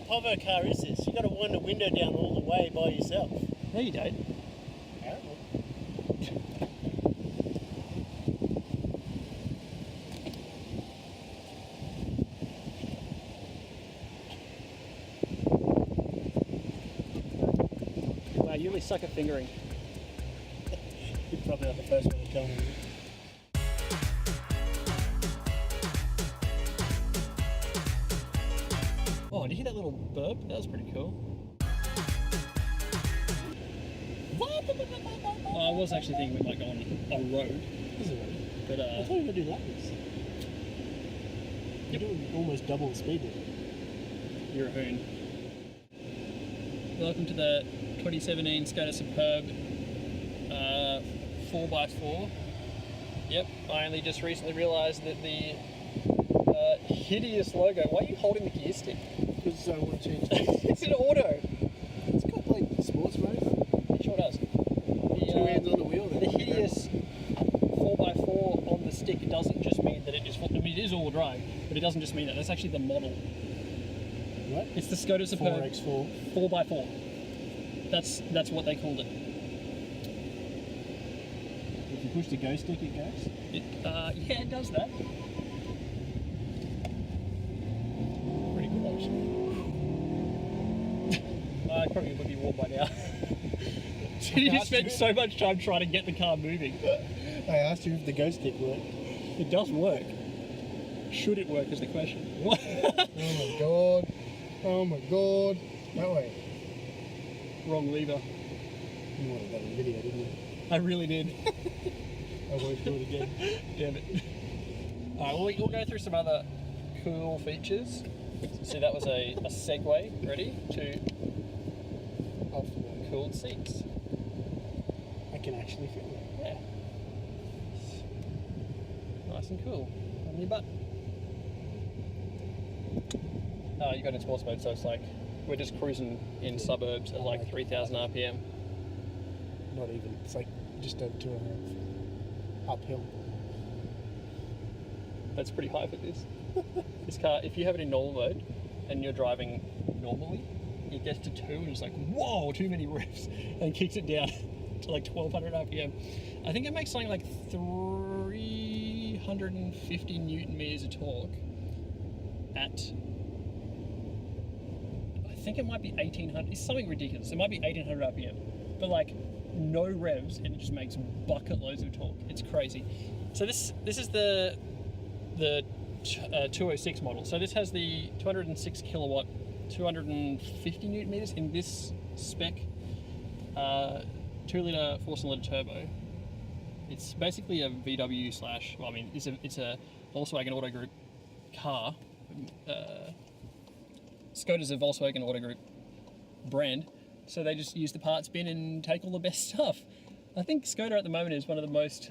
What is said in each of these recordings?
povo car is this? You got to wind the window down all the way by yourself. No, you don't. Apparently. Wow, you really suck at fingering. You're probably not the first one to tell me. Oh, did you hear that little burp? That was pretty cool. I was actually thinking we might go on a road. Is it really? But, I thought you were going to do laps. You're doing almost double the speed limit. You're a hoon. Welcome to the 2017 Skoda Superb 4x4. Yep, I only just recently realised that the hideous logo. Why are you holding the gear stick? Because I want to change it. It's an auto. It's got like sports mode, huh? It sure does. Two hands on the wheel. The hideous 4x4 on the stick doesn't just mean that it is. I mean, it is all-wheel drive, but it doesn't just mean that. That's actually the model. What? It's the Skoda Superb 4x4. 4x4. That's what they called it. If you push the go stick, it goes. Yeah, it does that. Pretty cool, actually. I probably would be warm by now. You spent so much time trying to get the car moving. I asked you if the go stick worked. It does work. Should it work is the question. What? Oh my god. Oh my god. That way. Wrong lever. You wanted that in video, didn't you? I really did. I won't do it again. Damn it. Alright, we'll go through some other cool features. So that was a segue, ready, to cooled seats. I can actually feel it. Yeah. Nice and cool. On your butt. You got in sports mode, so it's like we're just cruising in suburbs at like 3,000 RPM. Not even. It's like just over 2.5. Uphill. That's pretty high for this. This car, if you have it in normal mode and you're driving normally, it gets to 2 and it's like, whoa, too many revs, and kicks it down to like 1,200 RPM. I think it makes something like 350 Newton meters of torque at, I think it might be 1,800, it's something ridiculous. It might be 1,800 RPM, but like no revs and it just makes bucket loads of torque. It's crazy. So this is the 206 model. So this has the 206 kilowatt, 250 Newton meters in this spec 2-litre 4-cylinder turbo. It's basically a VW slash, well, I mean, it's a Volkswagen Auto Group car. Skoda's a Volkswagen Auto Group brand, so they just use the parts bin and take all the best stuff. I think Skoda at the moment is one of the most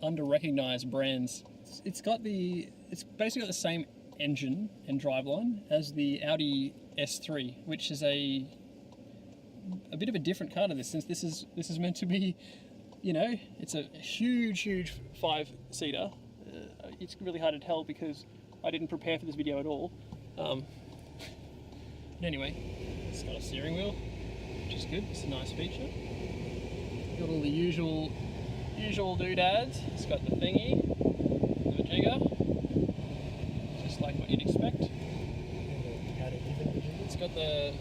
under-recognised brands. It's basically got the same engine and driveline as the Audi S3, which is a bit of a different car to this, since this is meant to be, you know, it's a huge 5-seater. It's really hard to tell because I didn't prepare for this video at all. But anyway, it's got a steering wheel, which is good. It's a nice feature. Got all the usual doodads. It's got the thingy, the jigger, just like what you'd expect. It's got the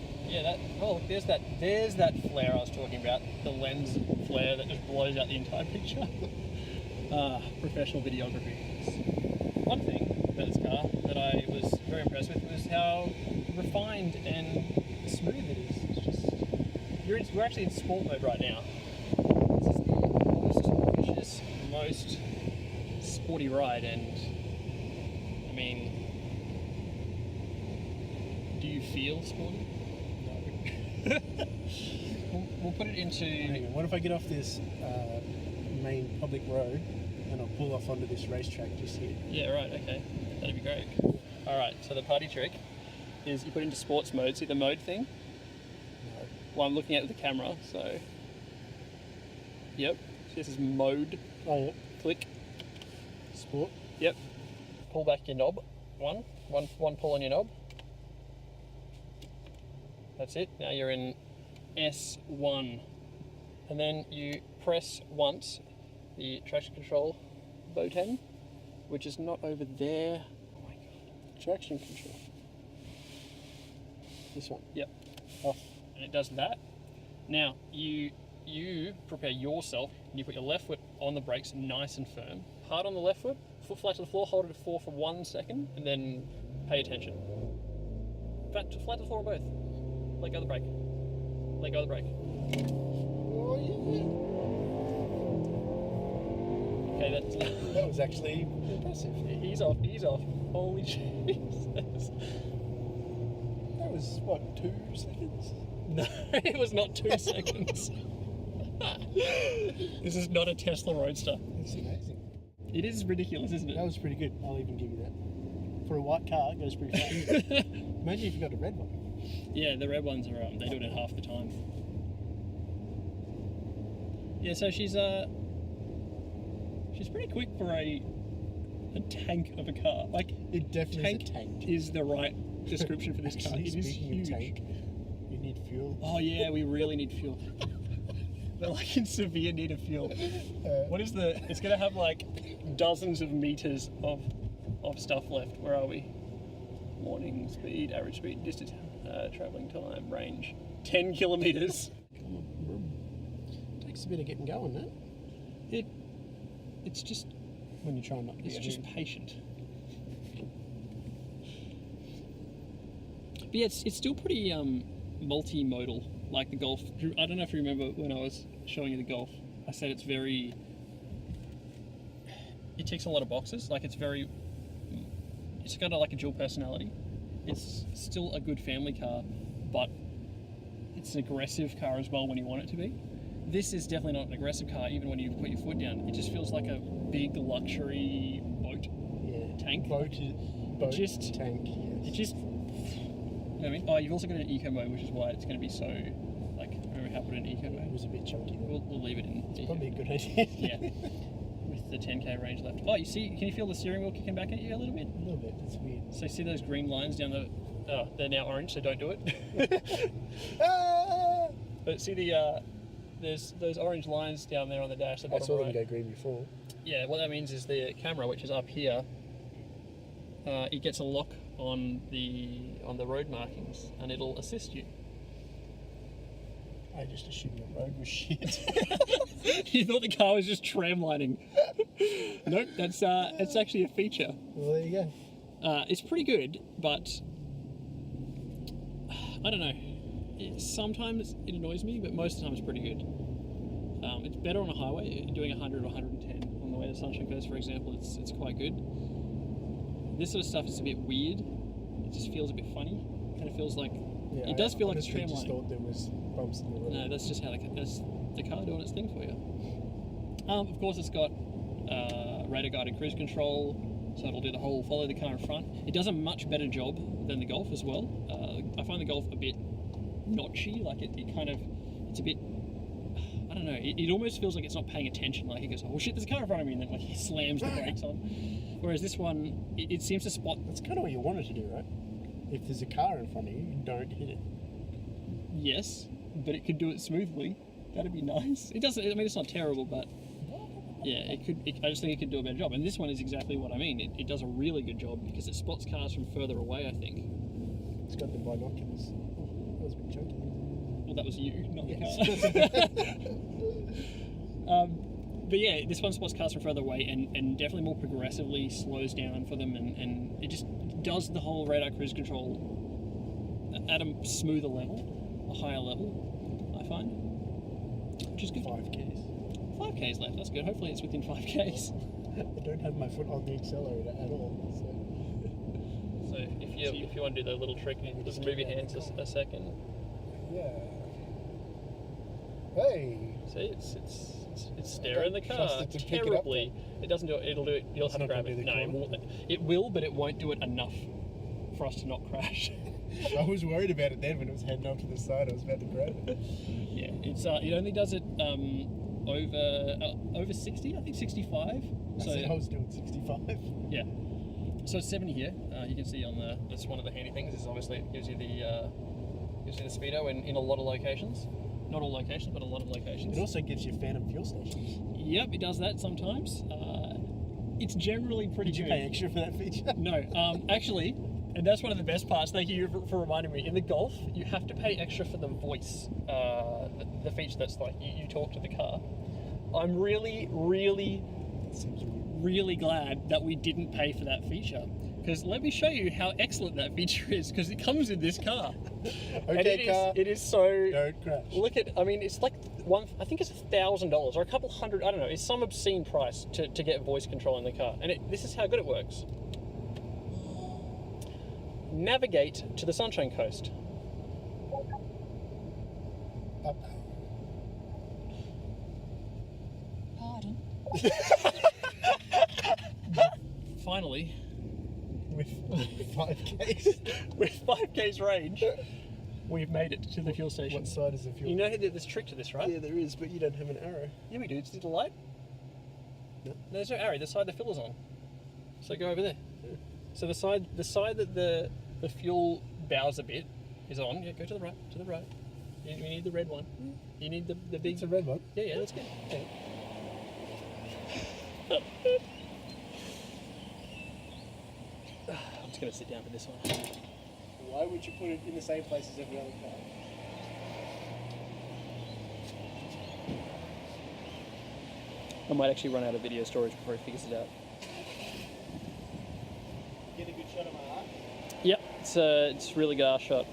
look, there's that flare I was talking about, the lens flare that just blows out the entire picture. Professional videography. One thing about this car that I was very impressed with was how refined and smooth it is. It's just we're actually in sport mode right now. This is the most vicious, most sporty ride, and I mean, do you feel sporty? No. We'll put it into... Hang on, what if I get off this main public road and I'll pull off onto this racetrack just here? Yeah, right, okay. That'd be great. Alright, so the party trick is you put into sports mode. See the mode thing? No. Well, I'm looking at the camera, so... Yep. So this is mode. Oh, yeah. Click. Sport. Yep. Pull back your knob. One pull on your knob. That's it. Now you're in S1. And then you press once the traction control button, which is not over there. Oh my god. Traction control. This one. Yep. Off. And it does that. Now you prepare yourself and you put your left foot on the brakes nice and firm. Hard on the left foot, foot flat to the floor, hold it at 4 for 1 second, and then pay attention. Flat to the floor on both. Let go of the brake. Let go of the brake. Oh yeah. Okay, that's That was actually impressive. Ease off, ease off. Holy Jesus. That was what, 2 seconds? No, it was not 2 seconds. This is not a Tesla Roadster. That's amazing. It is ridiculous, isn't it? That was pretty good. I'll even give you that. For a white car, it goes pretty fast. Imagine if you got a red one. Yeah, the red ones are they do it in half the time. Yeah, so she's pretty quick for a tank of a car. Like, It definitely tank is a tank. is the right description for this car. Actually, It is speaking huge. of tank, you need fuel. Oh yeah, we really need fuel. They're like in severe need of fuel. What is the? It's gonna have like dozens of meters of stuff left. Where are we? Morning speed, average speed, distance, traveling time, range, 10 kilometers. Takes a bit of getting going, no? It's just When you're trying not to it's get just hit. patient. But yeah, it's still pretty multimodal, like the Golf. I don't know if you remember when I was showing you the Golf. I said it's very. It ticks a lot of boxes. Like it's got like a dual personality. It's still a good family car, but it's an aggressive car as well when you want it to be. This is definitely not an aggressive car, even when you put your foot down. It just feels like a big luxury boat. Yeah. Tank. Boat Just- tank, yes. It just. You know what I mean? Oh, you've also got an eco mode, which is why it's going to be so. Like, remember how I put it in eco It mode? was a bit chunky. We'll leave it in. Eco. Probably a good idea. Yeah. With the 10k range left. Oh, you see? Can you feel the steering wheel kicking back at you a little bit? A little bit, that's weird. So you see those green lines down the. Oh, they're now orange, so don't do it. Ah! But see the. There's those orange lines down there on the dash. The I bottom saw right. them go green before. Yeah, what that means is the camera, which is up here, it gets a lock on the road markings, and it'll assist you. I just assumed the road was shit. You thought the car was just tramlining. Nope, that's actually a feature. Well, there you go. It's pretty good, but I don't know. Sometimes it annoys me, but most of the time it's pretty good. It's better on a highway, doing 100 or 110 on the way the Sunshine Coast, for example. It's quite good. This sort of stuff is a bit weird. It just feels a bit funny. Kind of feels like Yeah, it does feel like it's honestly just tramlining. thought there was bumps in the road. No, that's just how that's the car doing its thing for you. Of course, it's got radar guided cruise control, so it'll do the whole follow the car in front. It does a much better job than the Golf as well. I find the Golf a bit notchy, like it's a bit. I don't know. It almost feels like it's not paying attention. Like it goes, oh shit, there's a car in front of me, and then like he slams the brakes on. Whereas this one, it seems to spot. That's kind of what you want it to do, right? If there's a car in front of you, don't hit it. Yes, but it could do it smoothly. That'd be nice. It doesn't. I mean, it's not terrible, but yeah, it could. I just think it could do a better job. And this one is exactly what I mean. It does a really good job because it spots cars from further away. I think. It's got the binoculars. That was a bit chunky. Well, that was you, not the Yes. car. But yeah, this one spots cars from further away and definitely more progressively slows down for them, and it just does the whole radar cruise control at a smoother level, a higher level, I find, which is good. 5Ks. 5Ks left, that's good. Hopefully it's within 5Ks. I don't have my foot on the accelerator at all. So if you want to do the little trick, you just move your hands a second. Yeah. Hey. See, it's staring the car Trust it to pick it up terribly. It doesn't do it. It'll do it. You'll have to not grab gonna it. do the No, it will, but it won't do it enough for us to not crash. I was worried about it then when it was heading up to the side. I was about to grab it. Yeah, it only does it over 60, I think 65. So I was doing 65. yeah, so it's 70 here. You can see on that's one of the handy things is obviously it gives you the You'll see the speedo in a lot of locations. Not all locations, but a lot of locations. It also gives you phantom fuel stations. Yep, it does that sometimes. It's generally pretty Did you good. pay extra for that feature? No, actually, and that's one of the best parts. Thank you for reminding me. In the Golf, you have to pay extra for the voice, the feature that's like you talk to the car. I'm really, really, really glad that we didn't pay for that feature. Because let me show you how excellent that feature is. Because it comes in this car. Okay, car. It is so. Don't crash. Look at. I mean, it's like I think it's $1,000 or a couple hundred. I don't know. It's some obscene price to get voice control in the car, and this is how good it works. Navigate to the Sunshine Coast. Up. Pardon. Finally, With 5Ks. with 5K's range, we've made it to the fuel station. What side is the fuel? You know there's a trick to this, right? Yeah, there is, but you don't have an arrow. Yeah, we do. See the light? No. There's no arrow. The side the filler's on. So go over there. Yeah. So the side that the fuel bows a bit is on. Yeah, go to the right. To the right. You need the red one. You need the big. It's a red one. Yeah, that's good. Yeah. I'm just gonna sit down for this one. Why would you put it in the same place as every other car? I might actually run out of video storage before he figures it out. Get a good shot of my heart. Yep, it's really good ass shot.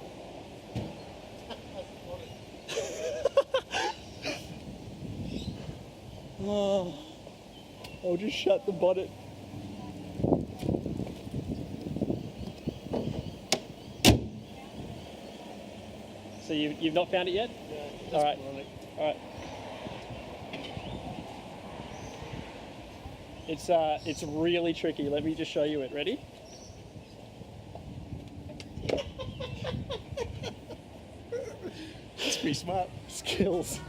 Oh, I'll just shut the bonnet. So you've not found it yet? Yeah, All right. All right. It's really tricky. Let me just show you it. Ready? That's pretty smart. Skills.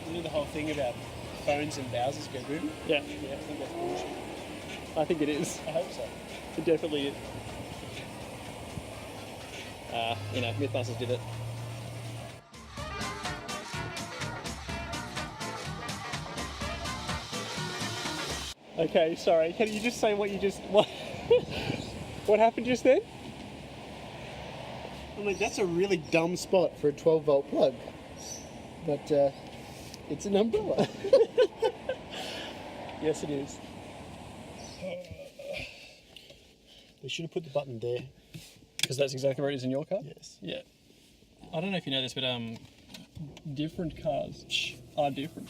You know the whole thing about phones and Bowsers go boom? Yeah, Yeah, I think that's bullshit. I think it is. I hope so. It definitely is. Mythbusters did it. Okay, sorry. Can you just say what you just what happened just then? I'm like, that's a really dumb spot for a 12-volt plug. But it's an umbrella. Yes, it is. They should have put the button there. Because that's exactly where it is in your car? Yes. Yeah. I don't know if you know this, but different cars are different.